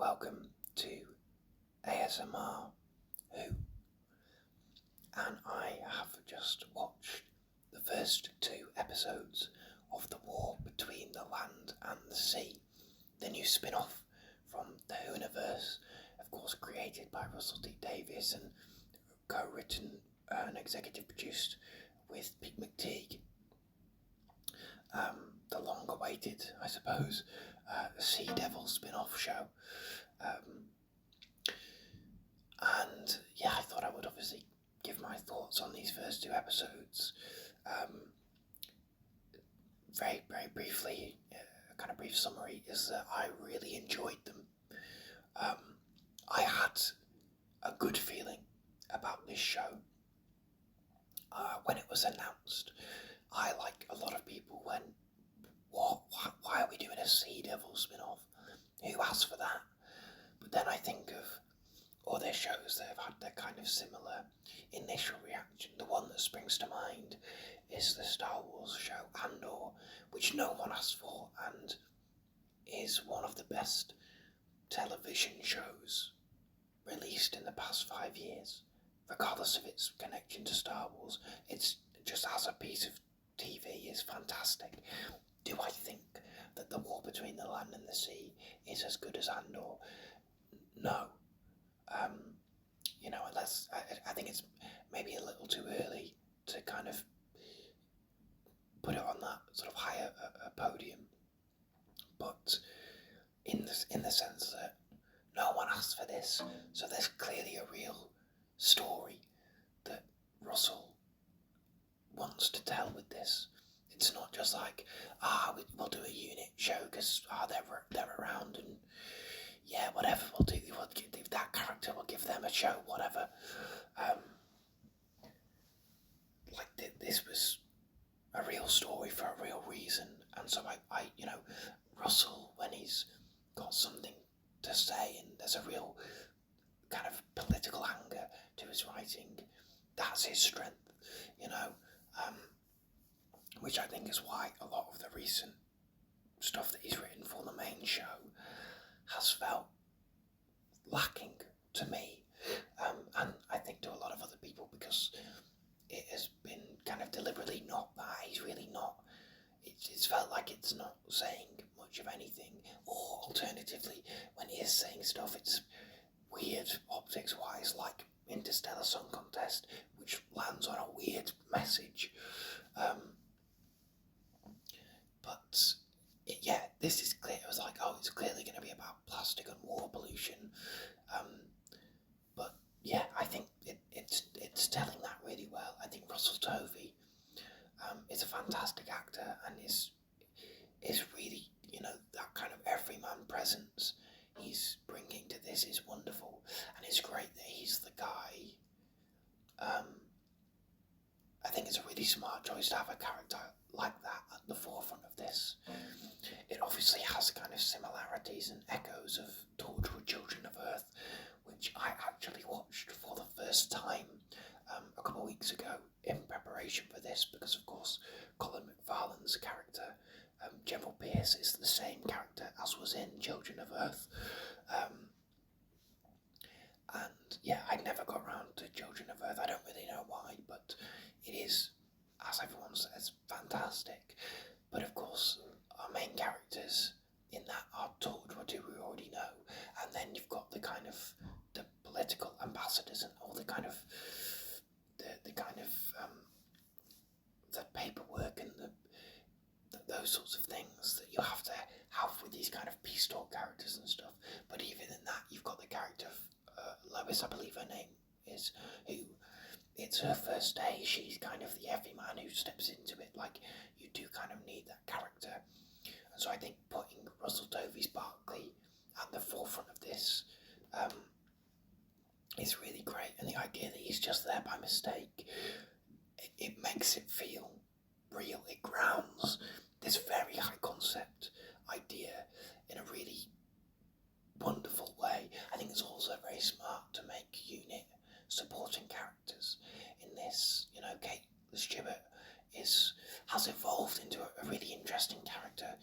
welcome to ASMR Who, and I have just watched the first two episodes of The War Between the Land and the Sea, the new spin-off from the Whoniverse, of course created by Russell T Davies and co-written and executive produced with Pete McTeague. The long-awaited, I suppose, Sea Devil spin-off show. And yeah, I thought I would obviously give my thoughts on these first two episodes. Very briefly, a kind of brief summary is that I really enjoyed them. I had a good feeling about this show when it was announced. I, like a lot of people, went, "What? Why are we doing a Sea Devil spin-off? Who asked for that?" But then I think of other shows that have had that kind of similar initial reaction. The one that springs to mind is the Star Wars show Andor, which no one asked for and is one of the best television shows released in the past 5 years. Regardless of its connection to Star Wars, it's just as a piece of TV is fantastic. Do I think that The War Between the Land and the Sea is as good as Andor? No. I think it's maybe a little too early to kind of put it on that sort of higher podium. But in the sense that no one asked for this, so there's clearly a real story that Russell wants to tell with this. It's not just like, we'll do a unit show because they're around and yeah, whatever, we'll do that character, we'll give them a show, whatever. This was a real story for a real reason, and so I Russell, when he's got something to say and there's a real kind of political anger to his writing, that's his strength, which I think is why a lot of the recent stuff that he's written for the main show has felt lacking to me, and I think to a lot of other people, because it has been kind of deliberately not that. He's really not. It's felt like it's not saying much of anything, or alternatively, when he is saying stuff, it's weird optics-wise, like Interstellar Song Contest, which lands on a weird message. This is clear. It was like, it's clearly going to be about plastic and water pollution. But yeah, I think it's telling that really well. I think Russell Tovey is a fantastic actor and is really, that kind of everyman presence he's bringing to this is wonderful, and it's great that he's the guy. I think it's a really smart choice to have a character like that at the forefront of this. It obviously has kind of similarities and echoes of Torchwood Children of Earth, which I actually watched for the first time a couple of weeks ago in preparation for this, because of course Colin McFarlane's character, General Pierce, is the same character as was in Children of Earth. And yeah, I never got around to Children of Earth. I don't really know why, but it is, as everyone says, fantastic. But of course, our main characters in that are Torchwood, who we already know, and then you've got the kind of the political ambassadors and all the kind of the paperwork and those sorts of things that you have to have with these kind of peace talk characters and stuff. But even in that, you've got the character of Lois, I believe her name is, who, it's her first day. She's kind of the everyman who steps into it. Like, you do kind of need that character. And so I think putting Russell Tovey's Barclay at the forefront of this is really great. And the idea that he's just there by mistake, it makes it feel real. It grounds this very high concept idea in a really wonderful way. I think it's also very smart to make unit supporting characters in this. Kate Stewart has evolved into a really interesting character,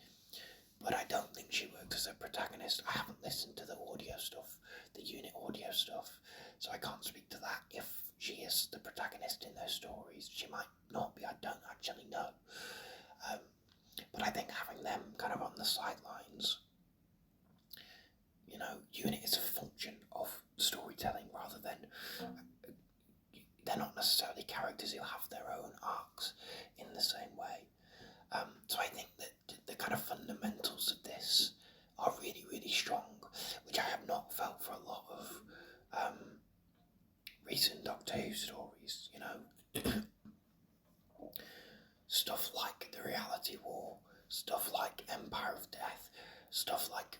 but I don't think she worked as a protagonist. I haven't listened to the audio stuff, the unit audio stuff, so I can't speak to that. If she is the protagonist in those stories, she might not be, I don't actually know. But I think having them kind of on the sidelines, unit is a function of storytelling rather than, they're not necessarily characters who have their own arcs in the same way. So I think that the kind of fundamentals of this are really, really strong, which I have not felt for a lot of recent Doctor Who stories, Stuff like The Reality War, stuff like Empire of Death, stuff like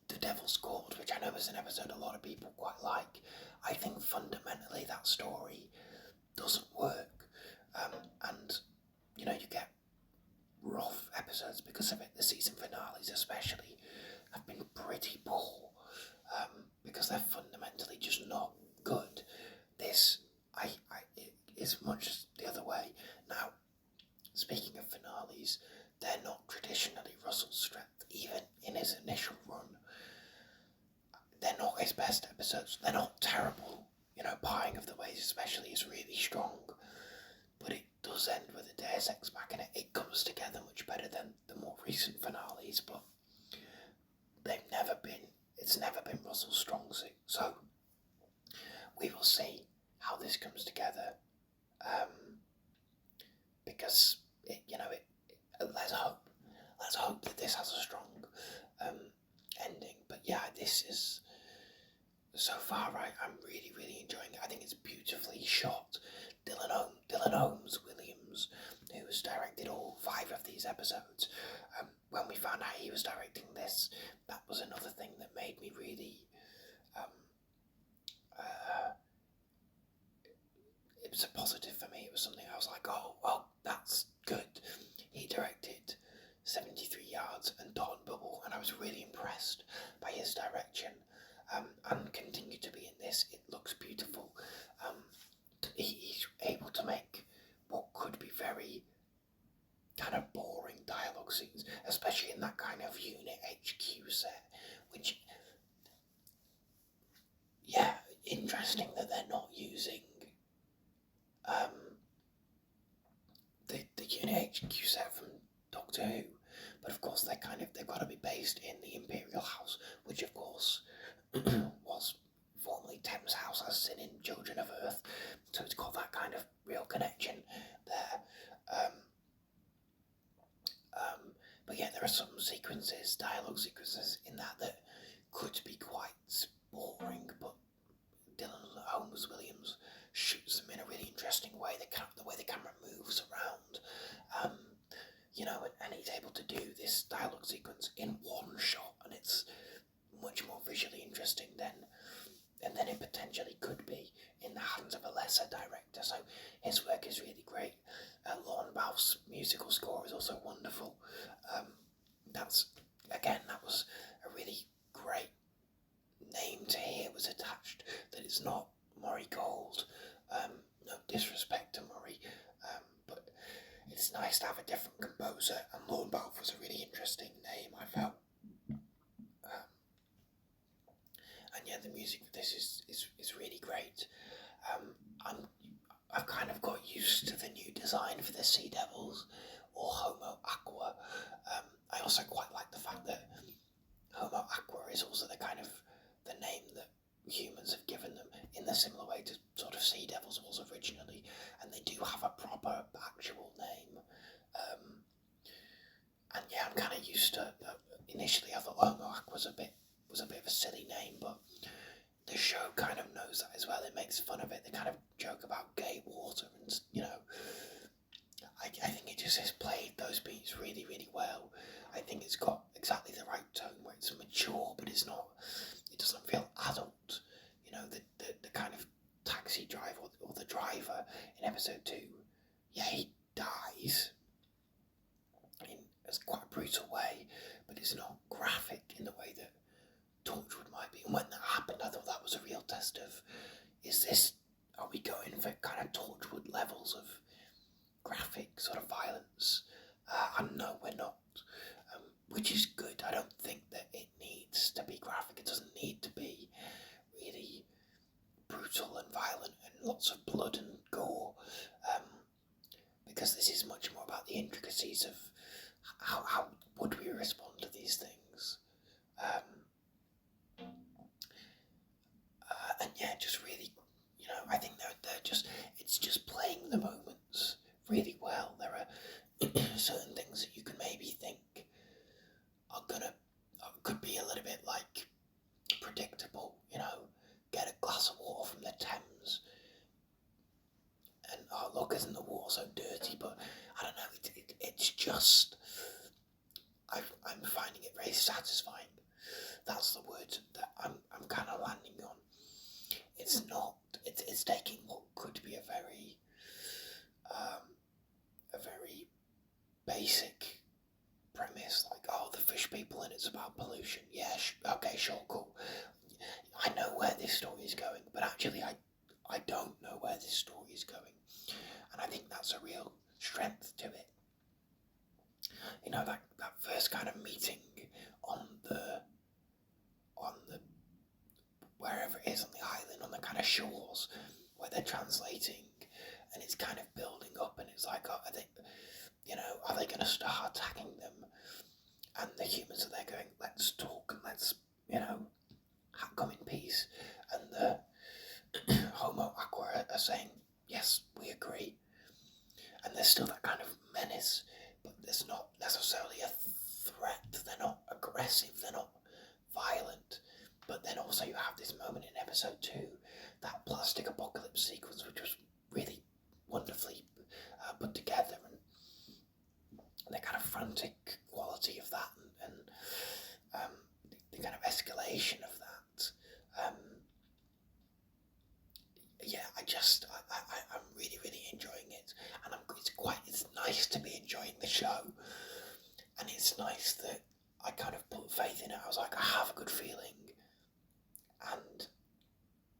The Devil's Court, which I know is an episode a lot of people quite like. I think fundamentally that story doesn't work, and you get rough episodes because of it. The season finales especially have been pretty poor, because they're fundamentally just not good. This is much the other way. Now, speaking of finales, they're not traditionally Russell's strength. Even in his initial run, they're not his best episodes. They're not terrible. Pieing of the Ways especially is really strong, but it does end with a Deus Ex Machina. It comes together much better than the more recent finales, but it's never been Russell's strong suit. So we will see how this comes together, because let's hope that this has a strong ending. But yeah, this is, so far, I'm really, really enjoying it. I think it's beautifully shot. Dylan Holmes Williams, who has directed all 5 of these episodes. When we found out he was directing this, that was another thing that made me really, it was a positive for me. It was something I was like, oh, that's good. He directed 73 Yards and Dawn Bubble, and I was really impressed by his direction, and continue to be in this. It looks beautiful. He's able to make what could be very kind of boring dialogue scenes, especially in that kind of Unit HQ set, which, yeah, interesting that they're not using the Unit HQ set from Doctor Who, but of course they've got to be based in the Imperial House, which of course was formerly Thames House, as in Children of Earth, so it's got that kind of real connection there. But yeah, there are some dialogue sequences in that could be quite boring, but Dylan Holmes Williams shoots them in a really interesting way. The way the camera moves around, and he's able to do this dialogue sequence in one shot, and it's much more visually interesting than it potentially could be in the hands of a lesser director. So his work is really great. Lorne Balfe's musical score is also wonderful. That was a really great name to hear was attached, that it's not Murray Gold. No disrespect to Murray, but it's nice to have a different composer, and Lorne Balfe was a really interesting name, I felt. And yeah, the music for this is really great. I've kind of got used to the new design for the Sea Devils, or Homo Aqua. I also quite like the fact that Homo Aqua is also the name that humans have given them, in the similar way to sort of Sea Devils was originally, and they do have a proper actual name. And yeah, I'm kind of used to. Initially, I thought Homo Aqua was a bit of a silly name, but the show kind of knows that as well. It makes fun of it. They kind of joke about gay water, and I think it just has played those beats really, really well. I think it's got exactly the right tone where it's mature, but it's not. It doesn't feel adult. The kind of taxi driver or the driver in episode 2. Yeah, he dies in a quite a brutal way, but it's not graphic in the way that Torchwood might be. And when that happened, I thought that was a real test of, are we going for kind of Torchwood levels of graphic sort of violence? And no, we're not, which is good. I don't think that lots of blood and gore, because this is much more about the intricacies of how would we respond to these things. And yeah, just really, I think they're just, it's just playing the moments really well. There are certain things that you can maybe think could be a little bit like predictable, get a glass of water from the Thames and, oh look, isn't the water so dirty? But I don't know, it's just, I'm finding it very satisfying. That's the word that I'm kind of landing on. It's not, it's taking what could be a very basic premise, like, oh, the fish people and it's about pollution. Yeah, okay, sure, cool. I know where this story is going, but actually I don't know where this story is going. And I think that's a real strength to it. That first kind of meeting on the wherever it is on the island, on the kind of shores where they're translating, and it's kind of building up, and it's like, oh, I think, are they going to start attacking them? And the humans are there going, let's talk and let's, come in peace. And the Homo Aqua are saying, yes, we agree. And there's still that kind of menace, but there's not necessarily a threat. They're not aggressive, they're not violent. But then also you have this moment in episode 2, that plastic apocalypse sequence, which was really wonderfully put together, and the kind of frantic quality of that, and the kind of escalation of that. I'm really, really enjoying it, and it's nice to be enjoying the show, and it's nice that I kind of put faith in it. I was like, I have a good feeling, and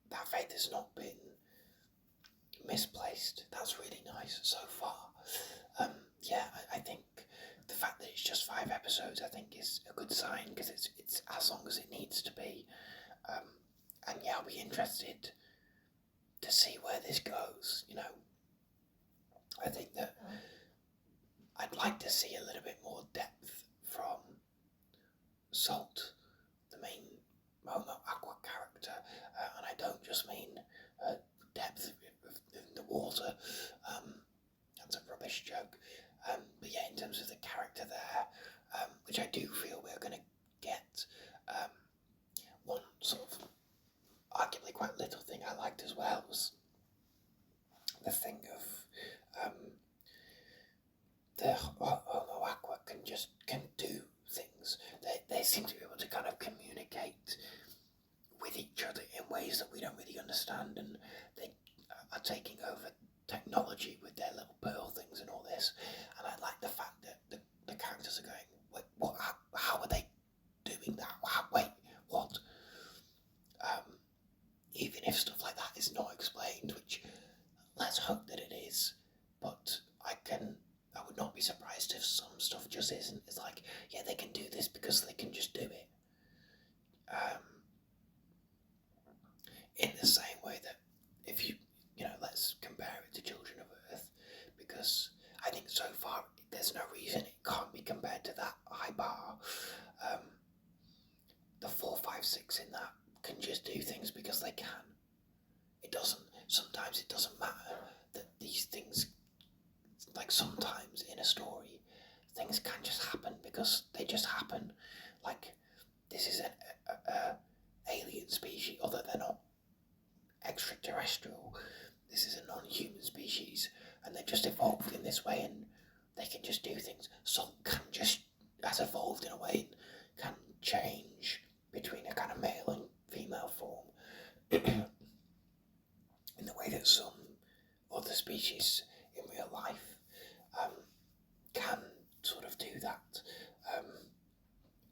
that faith has not been misplaced. That's really nice so far. I think the fact that it's just 5 episodes, I think, is a good sign, because it's as long as it needs to be. And yeah, I'll be interested to see where this goes. I think that I'd like to see a little bit more depth from Salt, the main Momo Aqua character, and I don't just mean depth in the water. That's a rubbish joke. But yeah, in terms of the character there, which I do feel we're going to get, one sort of arguably quite little thing I liked as well was the thing of the Homo Aqua can do things. They seem to be able to kind of communicate with each other in ways that we don't really understand, and they are taking over technology with their little pearl things and all this. And I like the fact that the characters are going, wait, what? How are they doing that? Wait, what? Even if stuff like that is not explained, which let's hope that it is, but I would not be surprised if some stuff just isn't. It's like, yeah, they can do this because they can just do it. In the same way that if let's compare it to Children of Earth, because I think so far there's no reason it can't be compared to that high bar. The 4, 5, 6 in that can just do things because they can. Sometimes it doesn't matter that these things, like sometimes in a story, things can just happen because they just happen. Like, this is an alien species, although they're not extraterrestrial. This is a non-human species, and they're just evolved in this way, and they can just do things. Some has evolved in a way, can change between a kind of male and female form in the way that some other species in real life can sort of do that.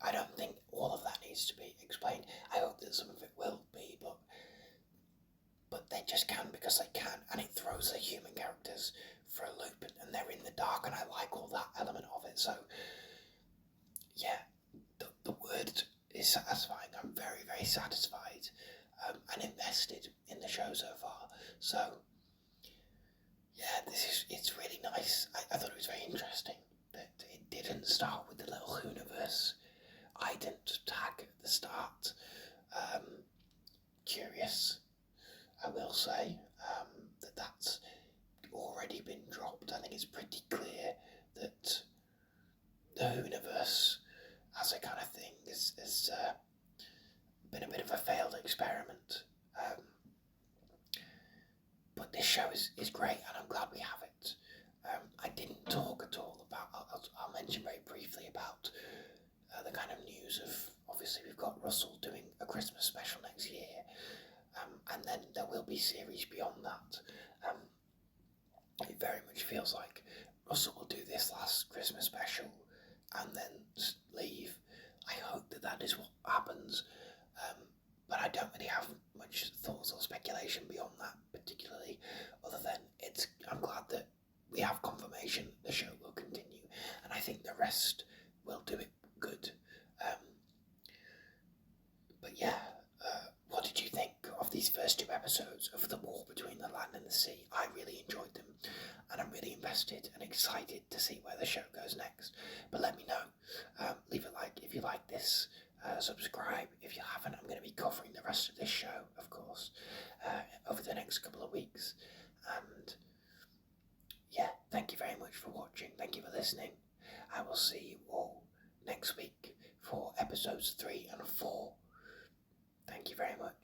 I don't think all of that needs to be explained. I hope that some of it will be, but they just can because they can, and it throws the human characters for a loop, and they're in the dark, and I like all that element of it. So yeah, the word is satisfying. I'm very, very satisfied and invested in the show so far. So, yeah, it's really nice. I thought it was very interesting that it didn't start with the little Hooniverse. I didn't tag at the start. Curious, I will say, that that's already been dropped. I think it's pretty clear that the Hooniverse as a kind of thing has been a bit of a failed experiment. But this show is great, and I'm glad we have it. I didn't talk at all about. I'll mention very briefly about the kind of news of. Obviously, we've got Russell doing a Christmas special next year, and then there will be series beyond that. It very much feels like Russell will do this last Christmas special and then leave. I hope that that is what happens, but I don't really have much thoughts or speculation beyond that, particularly, other than I'm glad that we have confirmation the show will continue, and I think the rest will do it good. But yeah, what did you think of these first 2 episodes of The War Between the Land and the Sea? I really enjoyed them, and I'm really invested and excited to see where the show goes next. But let me know. Leave a like if you like this. Subscribe if you haven't. I'm going to be covering the rest of this show, of course, over the next couple of weeks. And yeah, thank you very much for watching. Thank you for listening. I will see you all next week for episodes 3 and 4. Thank you very much.